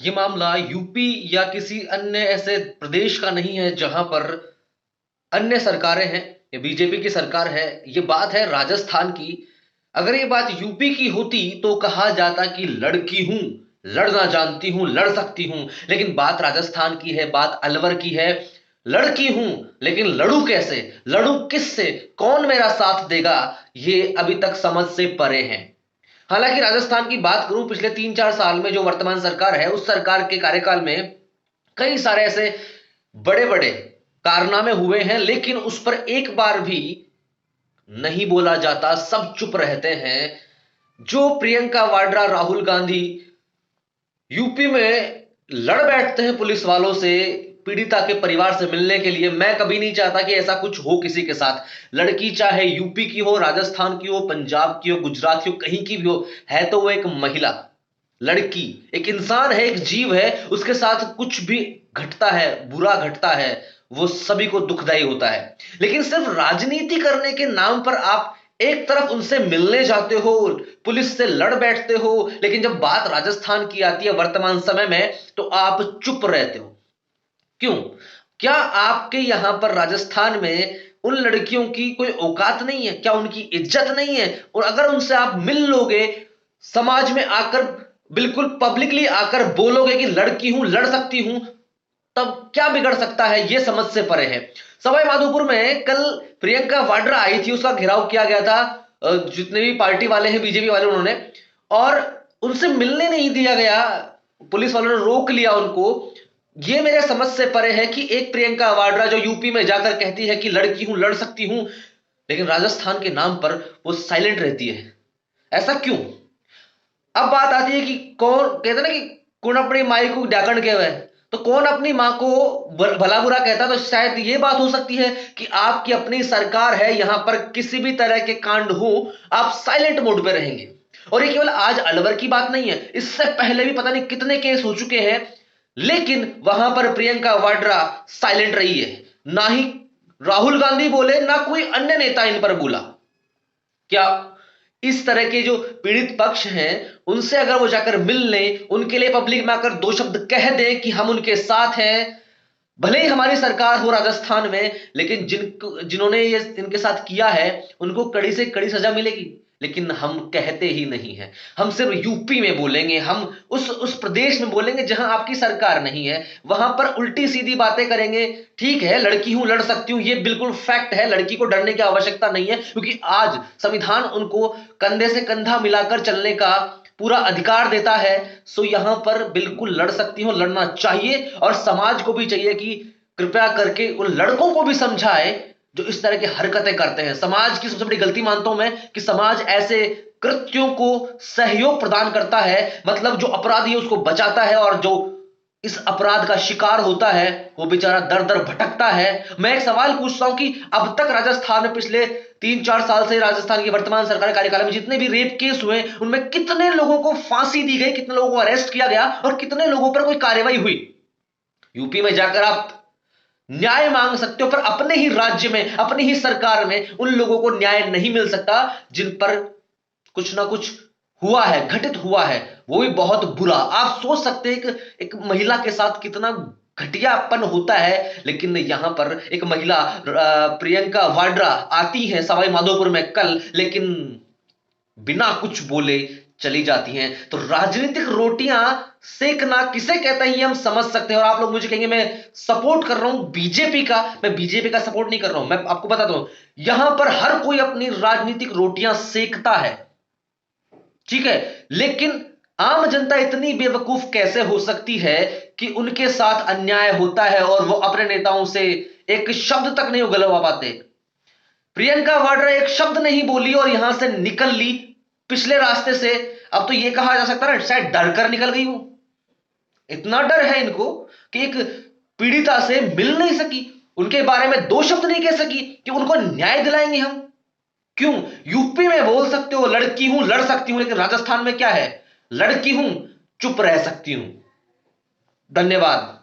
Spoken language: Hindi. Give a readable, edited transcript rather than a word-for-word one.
ये मामला यूपी या किसी अन्य ऐसे प्रदेश का नहीं है जहां पर अन्य सरकारें हैं। ये बीजेपी की सरकार है। ये बात है राजस्थान की। अगर ये बात यूपी की होती तो कहा जाता कि लड़की हूं, लड़ना जानती हूं, लड़ सकती हूं। लेकिन बात राजस्थान की है, बात अलवर की है। लड़की हूं लेकिन लड़ू कैसे, लड़ू किससे, कौन मेरा साथ देगा, ये अभी तक समझ से परे हैं। हालांकि राजस्थान की बात करूं, पिछले 3-4 साल में जो वर्तमान सरकार है, उस सरकार के कार्यकाल में कई सारे ऐसे बड़े बड़े कारनामे हुए हैं, लेकिन उस पर एक बार भी नहीं बोला जाता, सब चुप रहते हैं। जो प्रियंका वाड्रा, राहुल गांधी यूपी में लड़ बैठते हैं पुलिस वालों से, पीड़िता के परिवार से मिलने के लिए, मैं कभी नहीं चाहता कि ऐसा कुछ हो किसी के साथ। लड़की चाहे यूपी की हो, राजस्थान की हो, पंजाब की हो, गुजरात की हो, कहीं की भी हो, है तो वो एक महिला। लड़की एक इंसान है, एक जीव है। उसके साथ कुछ भी घटता है, बुरा घटता है, वो सभी को दुखदाई होता है। लेकिन सिर्फ राजनीति करने के नाम पर आप एक तरफ उनसे मिलने जाते हो, पुलिस से लड़ बैठते हो, लेकिन जब बात राजस्थान की आती है वर्तमान समय में, तो आप चुप रहते हो। क्यों? क्या आपके यहां पर राजस्थान में उन लड़कियों की कोई औकात नहीं है? क्या उनकी इज्जत नहीं है? और अगर उनसे आप मिल लोगे, समाज में आकर बिल्कुल पब्लिकली आकर बोलोगे कि लड़की हूं, लड़ सकती हूं, तब क्या बिगड़ सकता है? यह समझ से परे है। सवाई माधोपुर में कल प्रियंका वाड्रा आई थी, उसका घेराव किया गया था। जितने भी पार्टी वाले हैं, बीजेपी वाले, उन्होंने, और उनसे मिलने नहीं दिया गया। पुलिस वालों ने रोक लिया उनको। ये मेरे समझ से परे है कि एक प्रियंका वाड्रा जो यूपी में जाकर कहती है कि लड़की हूं, लड़ सकती हूं, लेकिन राजस्थान के नाम पर वो साइलेंट रहती है। ऐसा क्यों? अब बात आती है कि कौन कहते हैं ना कि कौन अपनी माई को डाकण के हुए, तो कौन अपनी मां को भला बुरा कहता। तो शायद ये बात हो सकती है कि आपकी अपनी सरकार है, यहां पर किसी भी तरह के कांड हो, आप साइलेंट मोड पे रहेंगे। और ये केवल आज अलवर की बात नहीं है, इससे पहले भी पता नहीं कितने केस हो चुके हैं, लेकिन वहां पर प्रियंका वाड्रा साइलेंट रही है। ना ही राहुल गांधी बोले, ना कोई अन्य नेता इन पर बोला। क्या इस तरह के जो पीड़ित पक्ष हैं, उनसे अगर वो जाकर मिल लें, उनके लिए पब्लिक में आकर दो शब्द कह दें कि हम उनके साथ हैं, भले ही हमारी सरकार हो राजस्थान में, लेकिन जिन्होंने ये इनके साथ किया है, उनको कड़ी से कड़ी सजा मिलेगी। लेकिन हम कहते ही नहीं है। हम सिर्फ यूपी में बोलेंगे, हम उस प्रदेश में बोलेंगे जहां आपकी सरकार नहीं है, वहां पर उल्टी सीधी बातें करेंगे। ठीक है, लड़की हूं, लड़ सकती हूं, ये बिल्कुल फैक्ट है, लड़की को डरने की आवश्यकता नहीं है, क्योंकि आज संविधान उनको कंधे से कंधा मिलाकर चलने का पूरा अधिकार देता है। सो यहां पर बिल्कुल लड़ सकती हो, लड़ना चाहिए। और समाज को भी चाहिए कि कृपया करके उन लड़कों को भी समझाए जो इस तरह की हरकतें करते हैं। समाज की सबसे बड़ी गलती मानता हूं मैं कि समाज ऐसे कृत्यों को सहयोग प्रदान करता है, मतलब जो अपराधी है उसको बचाता है, और जो इस अपराध का शिकार होता है वो बेचारा दर दर भटकता है। मैं एक सवाल पूछता हूं कि अब तक राजस्थान में पिछले 3-4 साल से राजस्थान की वर्तमान सरकार कार्यकाल में जितने भी रेप केस हुए, उनमें कितने लोगों को फांसी दी गई, कितने लोगों को अरेस्ट किया गया, और कितने लोगों पर कोई कार्रवाई हुई? यूपी में जाकर आप न्याय मांग सकते हो, पर अपने ही राज्य में, अपनी ही सरकार में उन लोगों को न्याय नहीं मिल सकता जिन पर कुछ ना कुछ हुआ है, घटित हुआ है, वो भी बहुत बुरा। आप सोच सकते हैं कि एक महिला के साथ कितना घटियापन होता है। लेकिन यहां पर एक महिला प्रियंका वाड्रा आती है सवाई माधोपुर में कल, लेकिन बिना कुछ बोले चली जाती हैं। तो राजनीतिक रोटियां सेकना किसे कहते हैं ये हम समझ सकते हैं। और आप लोग मुझे कहेंगे मैं सपोर्ट कर रहा हूं बीजेपी का, मैं बीजेपी का सपोर्ट नहीं कर रहा हूं। मैं आपको बता दूं, यहां पर हर कोई अपनी राजनीतिक रोटियां सेकता है, ठीक है, लेकिन आम जनता इतनी बेवकूफ कैसे हो सकती है कि उनके साथ अन्याय होता है और वो अपने नेताओं से एक शब्द तक नहीं उगलवा पाते। प्रियंका वाड्रा एक शब्द नहीं बोली और यहां से निकल ली पिछले रास्ते से। अब तो यह कहा जा सकता है शायद डर कर निकल गई हूं। इतना डर है इनको कि एक पीड़िता से मिल नहीं सकी, उनके बारे में दो शब्द नहीं कह सकी कि उनको न्याय दिलाएंगे हम। क्यों? यूपी में बोल सकते हो लड़की हूं, लड़ सकती हूं, लेकिन राजस्थान में क्या है? लड़की हूं, चुप रह सकती हूं। धन्यवाद।